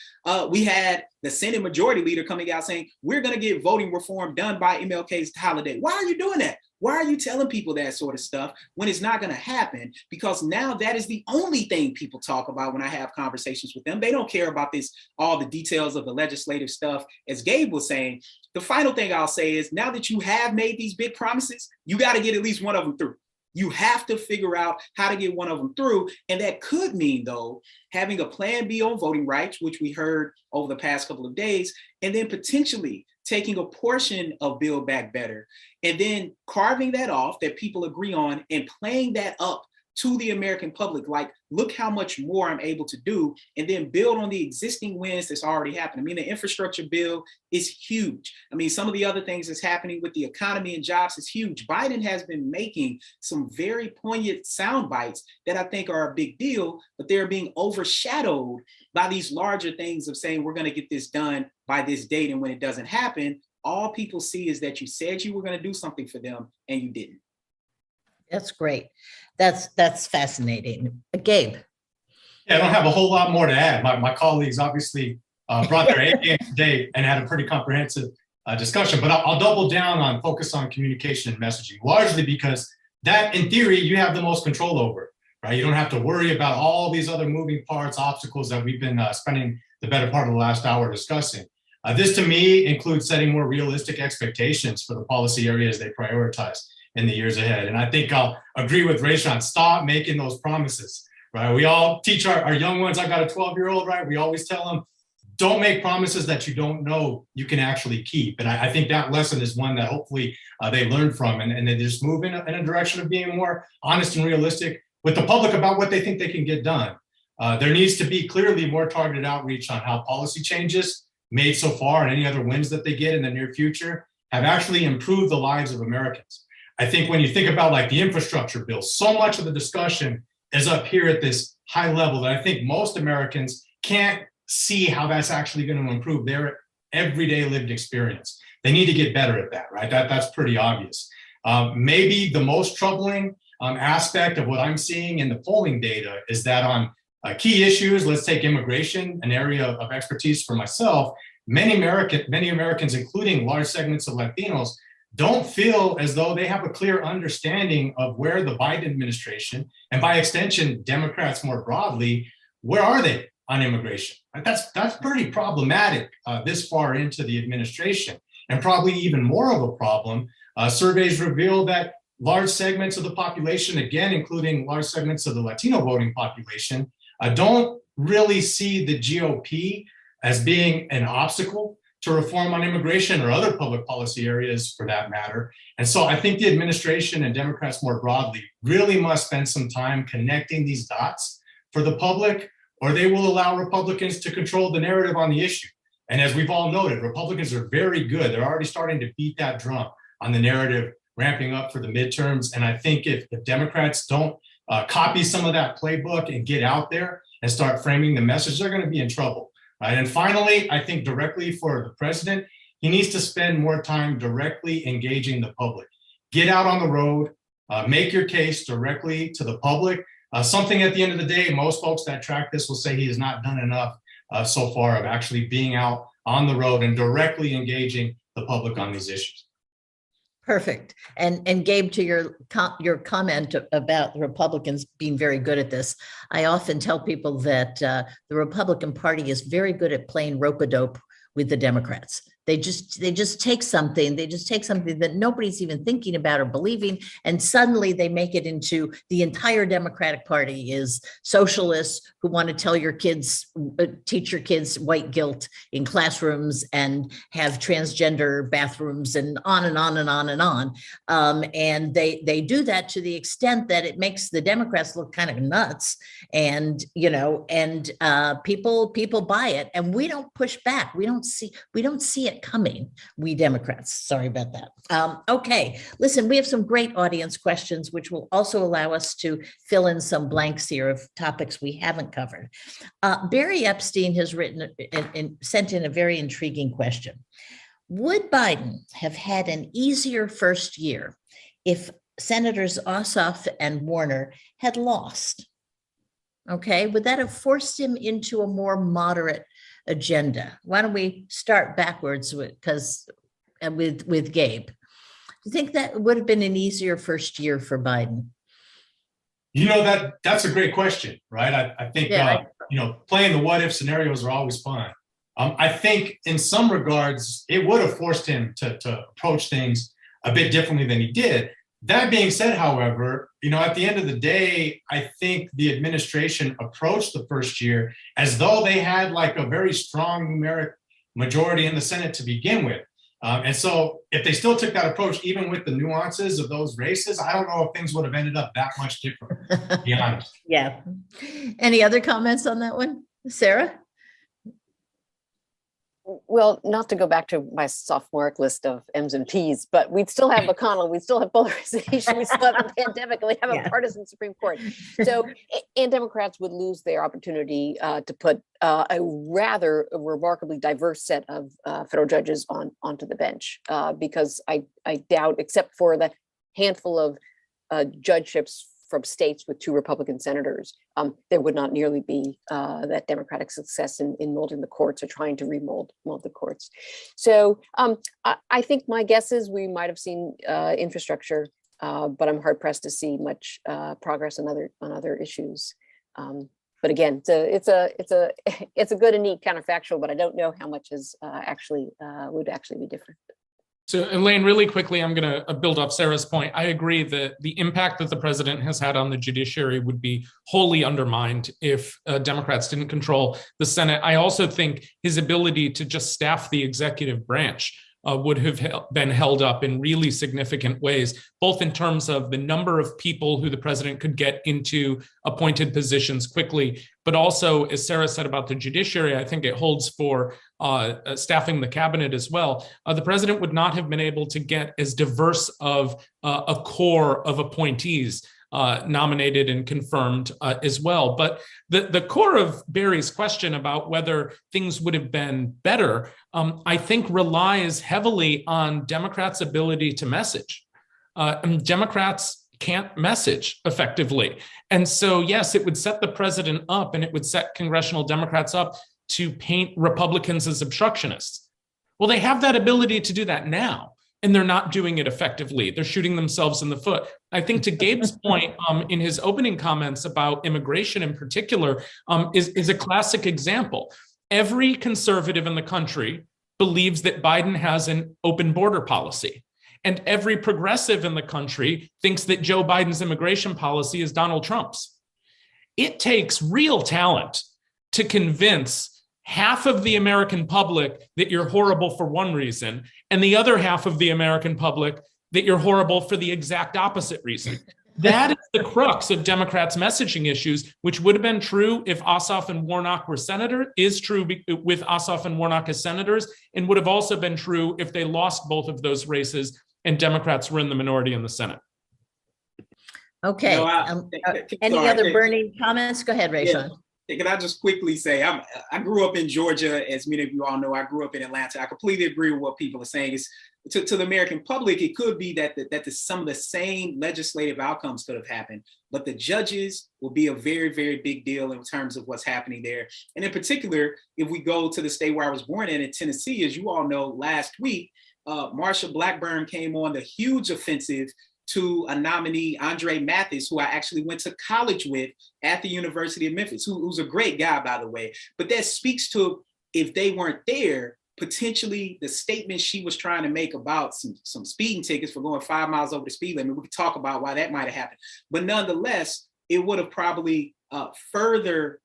We had the Senate Majority Leader coming out saying, we're going to get voting reform done by MLK's holiday. Why are you doing that? Why are you telling people that sort of stuff when it's not going to happen? Because now that is the only thing people talk about when I have conversations with them. They don't care about all the details of the legislative stuff, as Gabe was saying. The final thing I'll say is, now that you have made these big promises, you got to get at least one of them through. You have to figure out how to get one of them through. And that could mean, though, having a plan B on voting rights, which we heard over the past couple of days, and then potentially taking a portion of Build Back Better and then carving that off that people agree on and playing that up to the American public. Like, look how much more I'm able to do, and then build on the existing wins that's already happened. I mean, the infrastructure bill is huge. I mean, some of the other things that's happening with the economy and jobs is huge. Biden has been making some very poignant sound bites that I think are a big deal, but they're being overshadowed by these larger things of saying, we're going to get this done by this date. And when it doesn't happen, all people see is that you said you were going to do something for them and you didn't. That's great. That's fascinating. Gabe. Yeah, I don't have a whole lot more to add. My colleagues obviously brought their A game today and had a pretty comprehensive discussion, but I'll double down on focus on communication and messaging, largely because that, in theory, you have the most control over, right? You don't have to worry about all these other moving parts, obstacles that we've been spending the better part of the last hour discussing. This, to me, includes setting more realistic expectations for the policy areas they prioritize in the years ahead. And I think I'll agree with Rayshawn, stop making those promises, right? We all teach our young ones. I've got a 12-year-old, right? We always tell them, don't make promises that you don't know you can actually keep. And I think that lesson is one that hopefully they learn from, and they just move in a direction of being more honest and realistic with the public about what they think they can get done. There needs to be clearly more targeted outreach on how policy changes made so far and any other wins that they get in the near future have actually improved the lives of Americans. I think when you think about like the infrastructure bill, so much of the discussion is up here at this high level that I think most Americans can't see how that's actually going to improve their everyday lived experience. They need to get better at that, right? That's pretty obvious. Maybe the most troubling aspect of what I'm seeing in the polling data is that on key issues, let's take immigration, an area of expertise for myself, many Americans, including large segments of Latinos, don't feel as though they have a clear understanding of where the Biden administration, and by extension, Democrats more broadly, where are they on immigration? That's pretty problematic this far into the administration, and probably even more of a problem. Surveys reveal that large segments of the population, again, including large segments of the Latino voting population, don't really see the GOP as being an obstacle to reform on immigration or other public policy areas for that matter. And so I think the administration and Democrats more broadly really must spend some time connecting these dots for the public, or they will allow Republicans to control the narrative on the issue. And as we've all noted, Republicans are very good. They're already starting to beat that drum on the narrative ramping up for the midterms. And I think if Democrats don't copy some of that playbook and get out there and start framing the message, they're going to be in trouble. Right? And finally, I think directly for the president, he needs to spend more time directly engaging the public. Get out on the road, make your case directly to the public. Something at the end of the day, most folks that track this will say he has not done enough so far of actually being out on the road and directly engaging the public on these issues. Perfect. And Gabe, to your comment about the Republicans being very good at this, I often tell people that the Republican Party is very good at playing rope-a-dope with the Democrats. They just take something that nobody's even thinking about or believing, and suddenly they make it into the entire Democratic Party is socialists who want to tell your kids, teach your kids white guilt in classrooms and have transgender bathrooms and on and on and on and on. And they do that to the extent that it makes the Democrats look kind of nuts, and people buy it, and we don't push back. We don't see it coming, we Democrats. Sorry about that. Okay, listen, we have some great audience questions, which will also allow us to fill in some blanks here of topics we haven't covered. Barry Epstein has written and sent in a very intriguing question. Would Biden have had an easier first year if Senators Ossoff and Warner had lost? Okay, would that have forced him into a more moderate agenda? Why don't we start backwards with Gabe? Do you think that would have been an easier first year for Biden? You know, that's a great question, right? I think playing the what if scenarios are always fun. I think in some regards it would have forced him to approach things a bit differently than he did. That being said, however, at the end of the day, I think the administration approached the first year as though they had like a very strong numeric majority in the Senate to begin with. And so if they still took that approach, even with the nuances of those races, I don't know if things would have ended up that much different, to be honest. Yeah. Any other comments on that one, Sarah? Well, not to go back to my sophomoric list of M's and P's, but we'd still have McConnell, we'd still have polarization, we still have a pandemic, and we have a partisan Supreme Court. So, and Democrats would lose their opportunity to put a rather remarkably diverse set of federal judges onto the bench, because I doubt, except for the handful of judgeships from states with 2 Republican senators, there would not nearly be that Democratic success in molding the courts or trying to remold the courts. So I think my guess is we might have seen infrastructure, but I'm hard pressed to see much progress on other issues. But again, it's a good and neat counterfactual, but I don't know how much is would actually be different. So, Elaine, really quickly, I'm going to build off Sarah's point. I agree that the impact that the president has had on the judiciary would be wholly undermined if Democrats didn't control the Senate. I also think his ability to just staff the executive branch would have been held up in really significant ways, both in terms of the number of people who the president could get into appointed positions quickly, but also, as Sarah said about the judiciary, I think it holds for staffing the cabinet as well. The president would not have been able to get as diverse of a core of appointees nominated and confirmed as well. But the core of Barry's question about whether things would have been better, I think relies heavily on Democrats' ability to message. Democrats can't message effectively. And so, yes, it would set the president up and it would set congressional Democrats up to paint Republicans as obstructionists. Well, they have that ability to do that now, and they're not doing it effectively. They're shooting themselves in the foot. I think to Gabe's point in his opening comments about immigration in particular is a classic example. Every conservative in the country believes that Biden has an open border policy. And every progressive in the country thinks that Joe Biden's immigration policy is Donald Trump's. It takes real talent to convince half of the American public that you're horrible for one reason, and the other half of the American public that you're horrible for the exact opposite reason. That is the crux of Democrats' messaging issues, which would have been true if Ossoff and Warnock were senators, is true with Ossoff and Warnock as senators, and would have also been true if they lost both of those races and Democrats were in the minority in the Senate. Okay. Any other burning comments? Go ahead, Rayshawn. Can I just quickly say, I grew up in Georgia, as many of you all know. I grew up in Atlanta. I completely agree with what people are saying. It's to the American public, it could be that some of the same legislative outcomes could have happened, but the judges will be a very, very big deal in terms of what's happening there. And in particular, if we go to the state where I was born in Tennessee, as you all know, last week, Marsha Blackburn came on the huge offensive to a nominee, Andre Mathis, who I actually went to college with at the University of Memphis, who's a great guy, by the way. But that speaks to, if they weren't there, potentially the statement she was trying to make about some speeding tickets for going 5 miles over the speed limit. We could talk about why that might have happened. But nonetheless, it would have probably further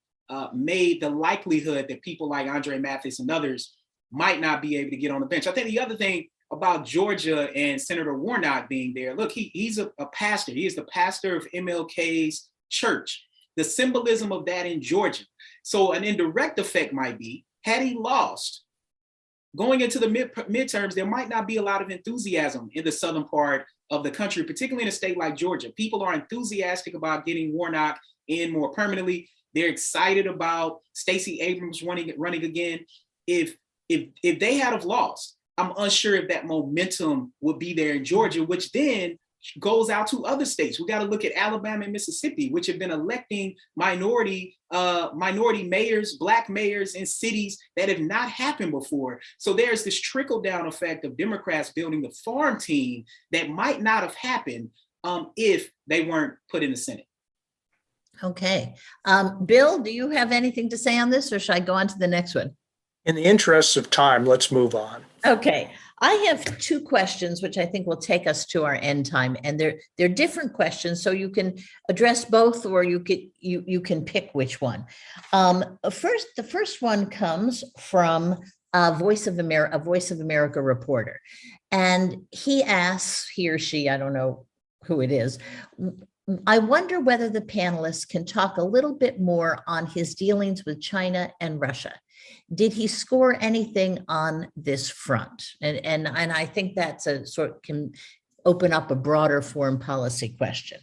made the likelihood that people like Andre Mathis and others might not be able to get on the bench. I think the other thing about Georgia and Senator Warnock being there, look, he's a pastor. He is the pastor of MLK's church. The symbolism of that in Georgia. So an indirect effect might be, had he lost, going into the midterms, there might not be a lot of enthusiasm in the southern part of the country, particularly in a state like Georgia. People are enthusiastic about getting Warnock in more permanently. They're excited about Stacey Abrams running again. If they had have lost, I'm unsure if that momentum would be there in Georgia, which then goes out to other states. We got to look at Alabama and Mississippi, which have been electing minority mayors, Black mayors in cities that have not happened before. So there's this trickle-down effect of Democrats building the farm team that might not have happened if they weren't put in the Senate. Okay. Bill, do you have anything to say on this, or should I go on to the next one? In the interests of time, let's move on. Okay. I have two questions, which I think will take us to our end time, and they're different questions, so you can address both, or you can pick which one. The first one comes from a Voice of America reporter, and he or she, I don't know who it is. I wonder whether the panelists can talk a little bit more on his dealings with China and Russia. Did he score anything on this front? And I think that's can open up a broader foreign policy question.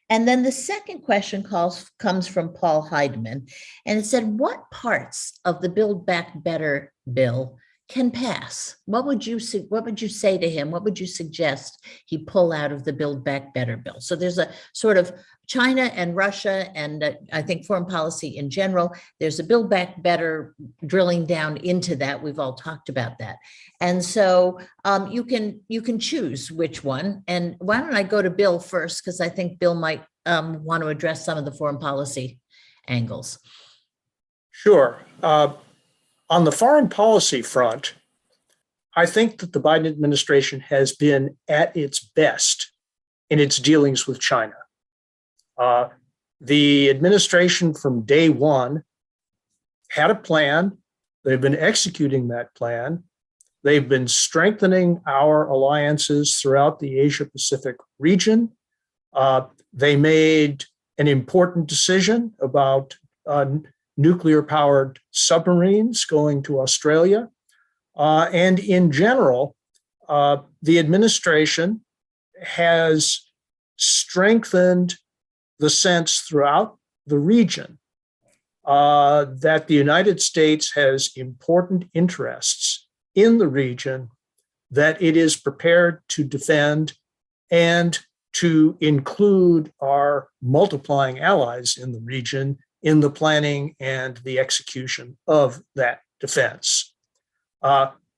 And then the second question comes from Paul Heidemann, and it said, what parts of the Build Back Better bill can pass? What would you say to him? What would you suggest he pull out of the Build Back Better bill? So there's a sort of China and Russia, and I think foreign policy in general. There's a Build Back Better drilling down into that. We've all talked about that. And so you can choose which one. And why don't I go to Bill first, because I think Bill might want to address some of the foreign policy angles. Sure. On the foreign policy front, I think that the Biden administration has been at its best in its dealings with China. The administration from day one had a plan. They've been executing that plan. They've been strengthening our alliances throughout the Asia-Pacific region. They made an important decision about nuclear-powered submarines going to Australia. And in general, the administration has strengthened the sense throughout the region that the United States has important interests in the region that it is prepared to defend and to include our multiplying allies in the region in the planning and the execution of that defense.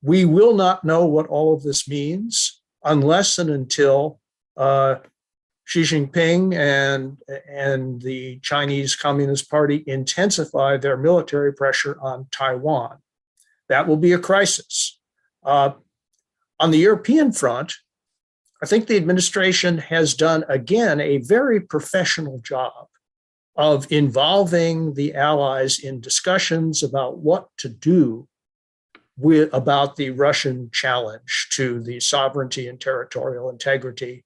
We will not know what all of this means unless and until Xi Jinping and the Chinese Communist Party intensify their military pressure on Taiwan. That will be a crisis. On the European front, I think the administration has done, again, a very professional job of involving the allies in discussions about what to do about the Russian challenge to the sovereignty and territorial integrity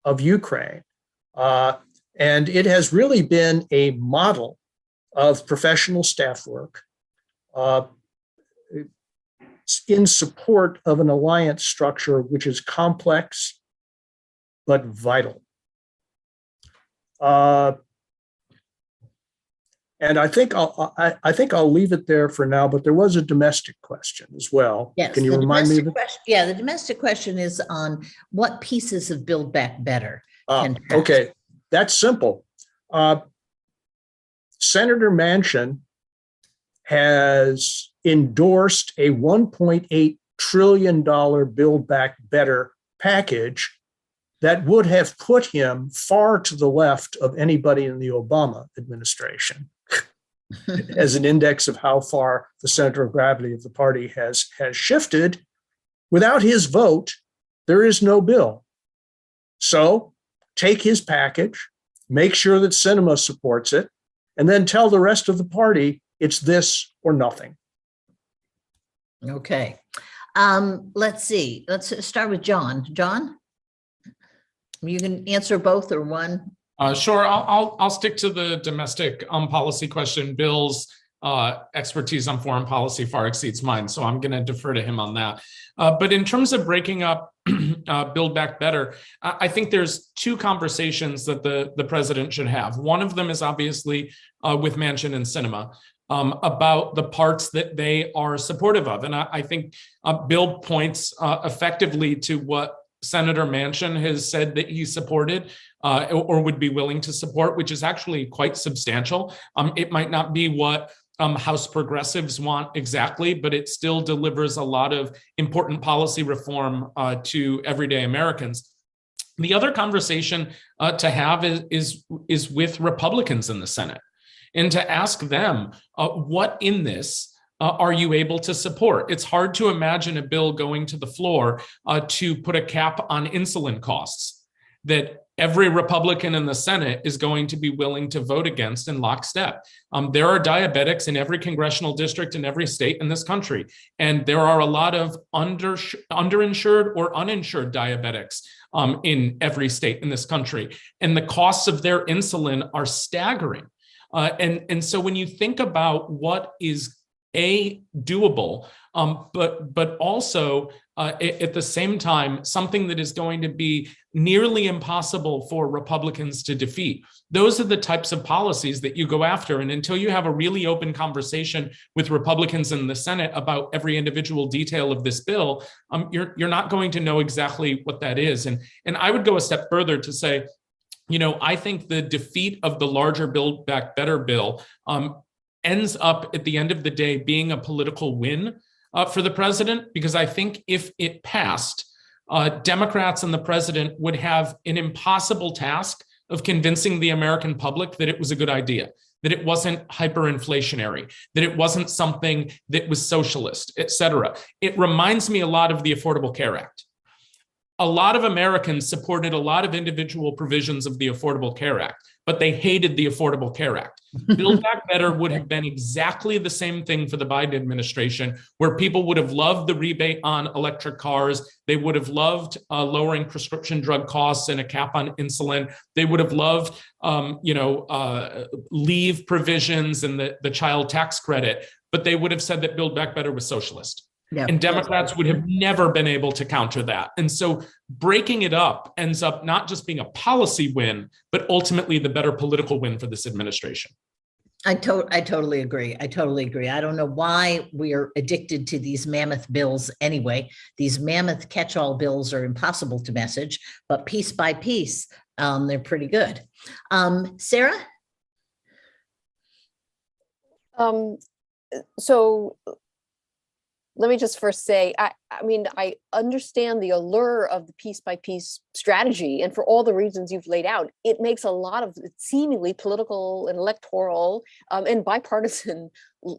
of Ukraine. And it has really been a model of professional staff work in support of an alliance structure which is complex but vital. And I think I'll leave it there for now. But there was a domestic question as well. Yes, can you remind me of it? Yeah, the domestic question is on what pieces of Build Back Better can pass. Okay, that's simple. Senator Manchin has endorsed a $1.8 trillion Build Back Better package that would have put him far to the left of anybody in the Obama administration as an index of how far the center of gravity of the party has shifted. Without his vote, there is no bill. So take his package, make sure that Sinema supports it, and then tell the rest of the party it's this or nothing. Okay. Let's see. Let's start with John. John, you can answer both or one. Sure. I'll stick to the domestic policy question. Bill's expertise on foreign policy far exceeds mine, so I'm going to defer to him on that. But in terms of breaking up Build Back Better, I think there's two conversations that the president should have. One of them is obviously with Manchin and Sinema about the parts that they are supportive of. And I think Bill points effectively to what Senator Manchin has said that he supported or would be willing to support, which is actually quite substantial. It might not be what House progressives want exactly, but it still delivers a lot of important policy reform to everyday Americans. The other conversation to have is with Republicans in the Senate, and to ask them what in this are you able to support? It's hard to imagine a bill going to the floor to put a cap on insulin costs that every Republican in the Senate is going to be willing to vote against in lockstep. There are diabetics in every congressional district in every state in this country, and there are a lot of underinsured or uninsured diabetics in every state in this country, and the costs of their insulin are staggering. And so when you think about what is doable, but also at the same time, something that is going to be nearly impossible for Republicans to defeat. Those are the types of policies that you go after. And until you have a really open conversation with Republicans in the Senate about every individual detail of this bill, you're not going to know exactly what that is. And I would go a step further to say, I think the defeat of the larger Build Back Better bill ends up at the end of the day being a political win for the president, because I think if it passed, Democrats and the president would have an impossible task of convincing the American public that it was a good idea, that it wasn't hyperinflationary, that it wasn't something that was socialist, et cetera. It reminds me a lot of the Affordable Care Act. A lot of Americans supported a lot of individual provisions of the Affordable Care Act, but they hated the Affordable Care Act. Build Back Better would have been exactly the same thing for the Biden administration, where people would have loved the rebate on electric cars. They would have loved lowering prescription drug costs and a cap on insulin. They would have loved, leave provisions and the child tax credit, but they would have said that Build Back Better was socialist. Yeah. And Democrats would have never been able to counter that. And so breaking it up ends up not just being a policy win, but ultimately the better political win for this administration. I totally agree. I don't know why we are addicted to these mammoth bills anyway. These mammoth catch-all bills are impossible to message, but piece by piece, they're pretty good. Sarah? So let me just first say, I understand the allure of the piece by piece strategy, and for all the reasons you've laid out, it makes a lot of seemingly political and electoral and bipartisan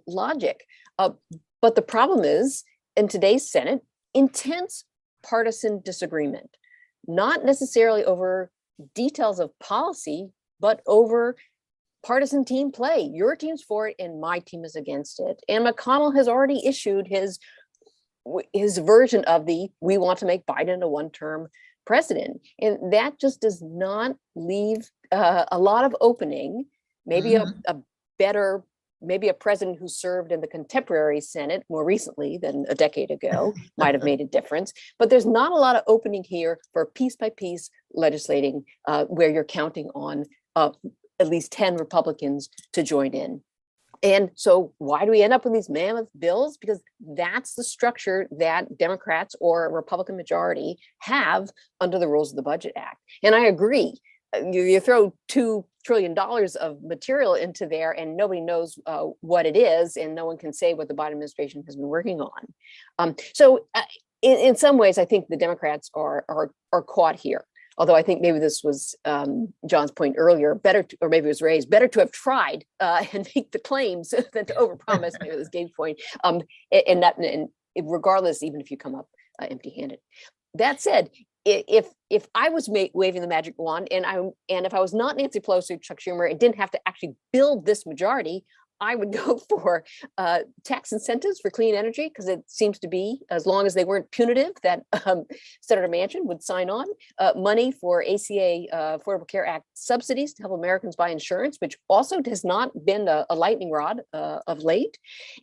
logic. But the problem is, in today's Senate, intense partisan disagreement, not necessarily over details of policy, but over partisan team play. Your team's for it and my team is against it. And McConnell has already issued his version of we want to make Biden a one-term president. And that just does not leave a lot of opening. Maybe a better, maybe a president who served in the contemporary Senate more recently than a decade ago might have made a difference. But there's not a lot of opening here for piece by piece legislating where you're counting on at least 10 Republicans to join in. And so why do we end up with these mammoth bills? Because that's the structure that Democrats or a Republican majority have under the rules of the Budget Act. And I agree, you throw $2 trillion of material into there and nobody knows what it is, and no one can say what the Biden administration has been working on. So in some ways, I think the Democrats are caught here. Although I think maybe this was John's point earlier, or maybe it was Ray's, better to have tried and make the claims than to overpromise. Maybe it was Gabe's point, and regardless, even if you come up empty-handed. That said, if I was waving the magic wand, and if I was not Nancy Pelosi, Chuck Schumer, and didn't have to actually build this majority, I would go for tax incentives for clean energy, because it seems to be, as long as they weren't punitive, that Senator Manchin would sign on. Money for ACA, Affordable Care Act subsidies to help Americans buy insurance, which also has not been a lightning rod of late.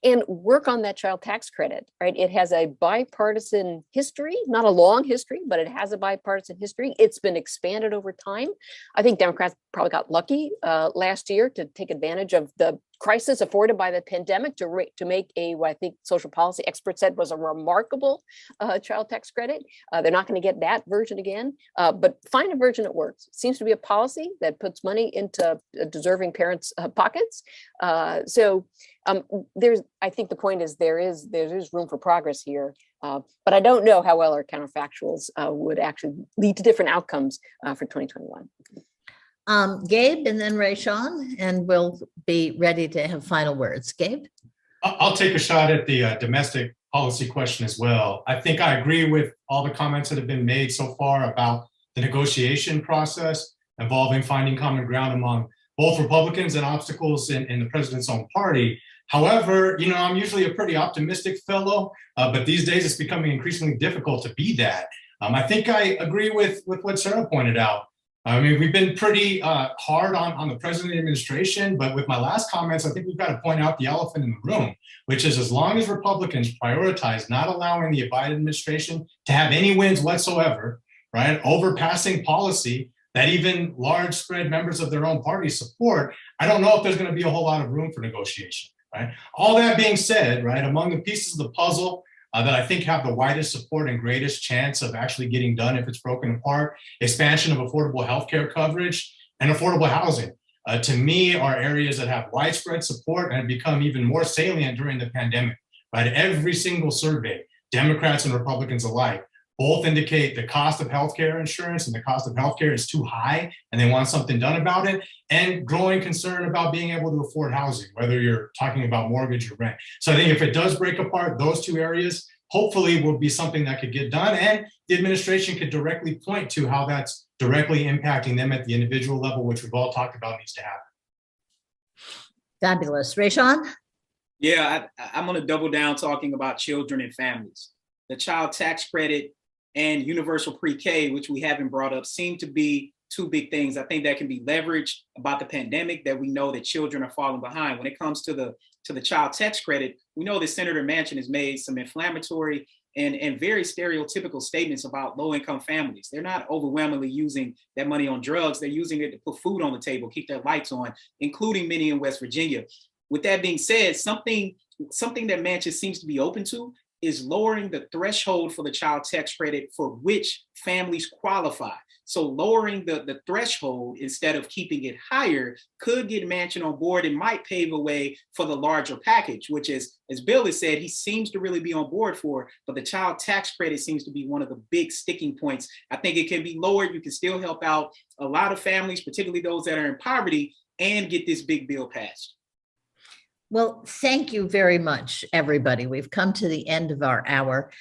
And work on that child tax credit, right? It has a bipartisan history, not a long history, but it has a bipartisan history. It's been expanded over time. I think Democrats probably got lucky last year to take advantage of the crisis afforded by the pandemic to make what I think social policy experts said was a remarkable child tax credit. They're not going to get that version again, but find a version that works. It seems to be a policy that puts money into deserving parents' pockets. So I think the point is there is room for progress here, but I don't know how well our counterfactuals would actually lead to different outcomes for 2021. Gabe, and then Rayshawn, and we'll be ready to have final words. Gabe? I'll take a shot at the domestic policy question as well. I think I agree with all the comments that have been made so far about the negotiation process involving finding common ground among both Republicans and obstacles in the president's own party. However, I'm usually a pretty optimistic fellow, but these days it's becoming increasingly difficult to be that. I think I agree with what Sarah pointed out. I mean, we've been pretty hard on the president administration, but with my last comments, I think we've got to point out the elephant in the room, which is as long as Republicans prioritize not allowing the Biden administration to have any wins whatsoever, right, overpassing policy that even large spread members of their own party support, I don't know if there's going to be a whole lot of room for negotiation, right? All that being said, right, among the pieces of the puzzle that I think have the widest support and greatest chance of actually getting done if it's broken apart, expansion of affordable healthcare coverage and affordable housing, to me, are areas that have widespread support and have become even more salient during the pandemic. Right? Every single survey, Democrats and Republicans alike, both indicate the cost of healthcare insurance and the cost of healthcare is too high and they want something done about it, and growing concern about being able to afford housing, whether you're talking about mortgage or rent. So I think if it does break apart, those two areas hopefully will be something that could get done, and the administration could directly point to how that's directly impacting them at the individual level, which we've all talked about needs to happen. Fabulous. Rayshawn? Yeah, I'm going to double down talking about children and families. The child tax credit and universal pre-K, which we haven't brought up, seem to be two big things. I think that can be leveraged about the pandemic, that we know that children are falling behind. When it comes to the child tax credit, we know that Senator Manchin has made some inflammatory and very stereotypical statements about low-income families. They're not overwhelmingly using that money on drugs. They're using it to put food on the table, keep their lights on, including many in West Virginia. With that being said, something that Manchin seems to be open to is lowering the threshold for the child tax credit for which families qualify. So lowering the threshold instead of keeping it higher could get Manchin on board and might pave a way for the larger package, which is, as Bill has said, he seems to really be on board for, but the child tax credit seems to be one of the big sticking points. I think it can be lowered. You can still help out a lot of families, particularly those that are in poverty, and get this big bill passed. Well, thank you very much, everybody. We've come to the end of our hour.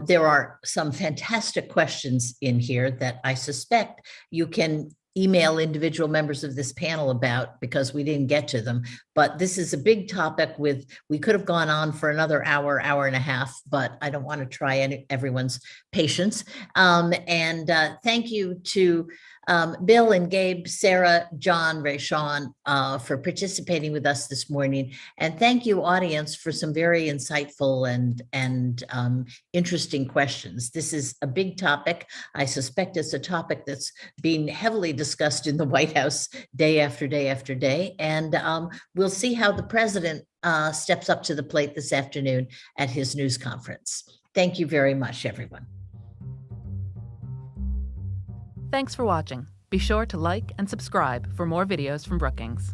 There are some fantastic questions in here that I suspect you can email individual members of this panel about because we didn't get to them. But this is a big topic we could have gone on for another hour, hour and a half, but I don't want to try everyone's patience. And thank you to Bill and Gabe, Sarah, John, Rayshawn, for participating with us this morning. And thank you, audience, for some very insightful and interesting questions. This is a big topic. I suspect it's a topic that's being heavily discussed in the White House day after day after day. And we'll see how the president steps up to the plate this afternoon at his news conference. Thank you very much, everyone. Thanks for watching. Be sure to like and subscribe for more videos from Brookings.